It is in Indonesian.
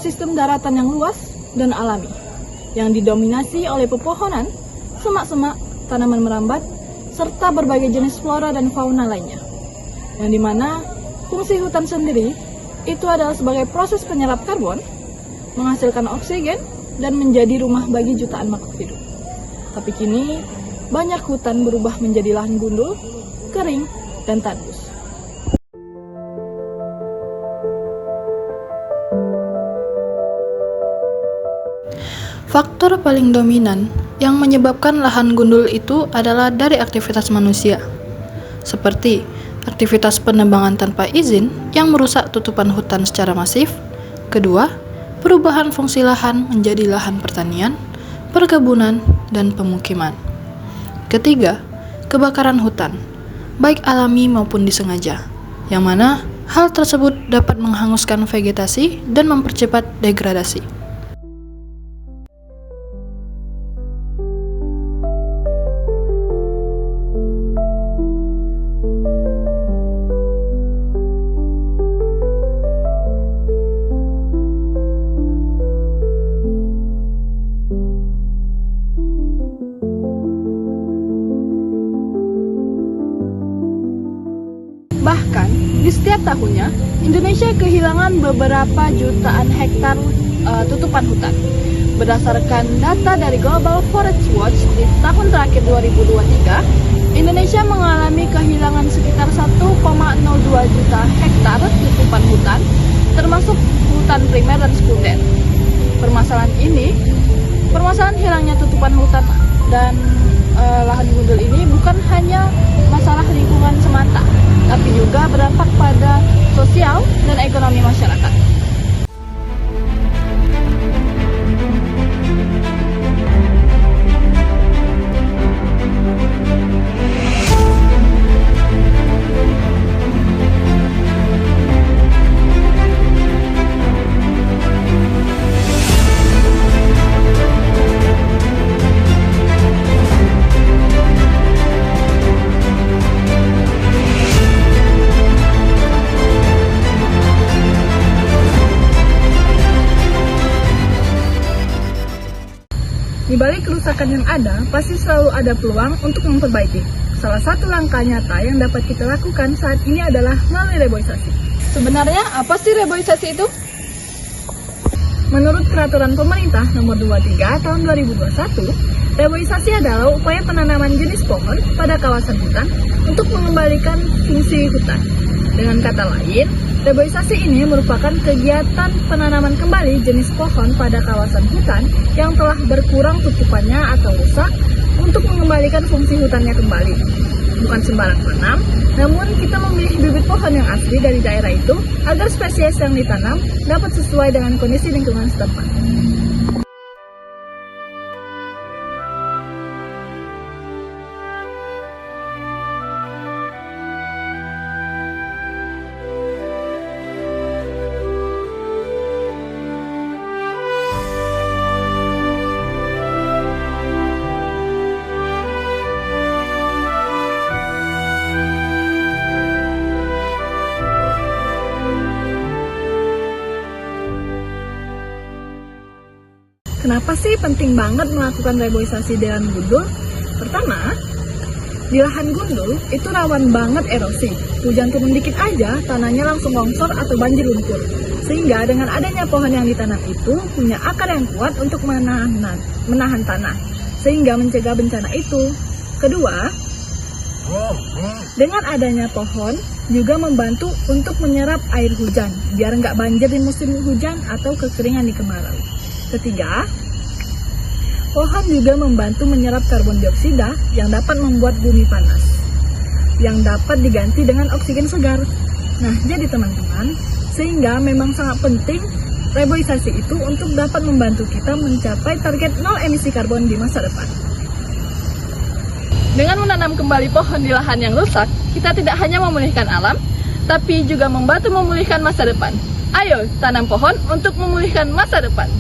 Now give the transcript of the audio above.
ekosistem daratan yang luas dan alami, yang didominasi oleh pepohonan, semak-semak, tanaman merambat, serta berbagai jenis flora dan fauna lainnya. Yang dimana fungsi hutan sendiri itu adalah sebagai proses penyerap karbon, menghasilkan oksigen, dan menjadi rumah bagi jutaan makhluk hidup. Tapi kini, banyak hutan berubah menjadi lahan gundul, kering, dan tandus. Faktor paling dominan yang menyebabkan lahan gundul itu adalah dari aktivitas manusia, seperti aktivitas penebangan tanpa izin yang merusak tutupan hutan secara masif. Kedua, perubahan fungsi lahan menjadi lahan pertanian, perkebunan, dan pemukiman. Ketiga, kebakaran hutan, baik alami maupun disengaja, yang mana hal tersebut dapat menghanguskan vegetasi dan mempercepat degradasi. Bahkan, di setiap tahunnya, Indonesia kehilangan beberapa jutaan hektar tutupan hutan. Berdasarkan data dari Global Forest Watch di tahun terakhir 2023, Indonesia mengalami kehilangan sekitar 1,02 juta hektar tutupan hutan, termasuk hutan primer dan sekunder. Permasalahan hilangnya tutupan hutan dan lahan gundul ini bukan hanya masalah lingkungan semata, tapi juga berdampak pada sosial dan ekonomi masyarakat. Di balik kerusakan yang ada, pasti selalu ada peluang untuk memperbaiki. Salah satu langkah nyata yang dapat kita lakukan saat ini adalah melalui reboisasi. Sebenarnya apa sih reboisasi itu? Menurut Peraturan Pemerintah Nomor 23 Tahun 2021, reboisasi adalah upaya penanaman jenis pohon pada kawasan hutan untuk mengembalikan fungsi hutan. Dengan kata lain, reboisasi ini merupakan kegiatan penanaman kembali jenis pohon pada kawasan hutan yang telah berkurang tutupannya atau rusak untuk mengembalikan fungsi hutannya kembali. Bukan sembarang tanam, namun kita memilih bibit pohon yang asli dari daerah itu agar spesies yang ditanam dapat sesuai dengan kondisi lingkungan setempat. Kenapa sih penting banget melakukan reboisasi di lahan gundul? Pertama, di lahan gundul itu rawan banget erosi. Hujan turun dikit aja, tanahnya langsung longsor atau banjir lumpur. Sehingga dengan adanya pohon yang ditanam itu punya akar yang kuat untuk menahan tanah, sehingga mencegah bencana itu. Kedua, dengan adanya pohon juga membantu untuk menyerap air hujan, biar nggak banjir di musim hujan atau kekeringan di kemarau. Ketiga, pohon juga membantu menyerap karbon dioksida yang dapat membuat bumi panas, yang dapat diganti dengan oksigen segar. Nah, jadi teman-teman, sehingga memang sangat penting reboisasi itu untuk dapat membantu kita mencapai target nol emisi karbon di masa depan. Dengan menanam kembali pohon di lahan yang rusak, kita tidak hanya memulihkan alam, tapi juga membantu memulihkan masa depan. Ayo, tanam pohon untuk memulihkan masa depan.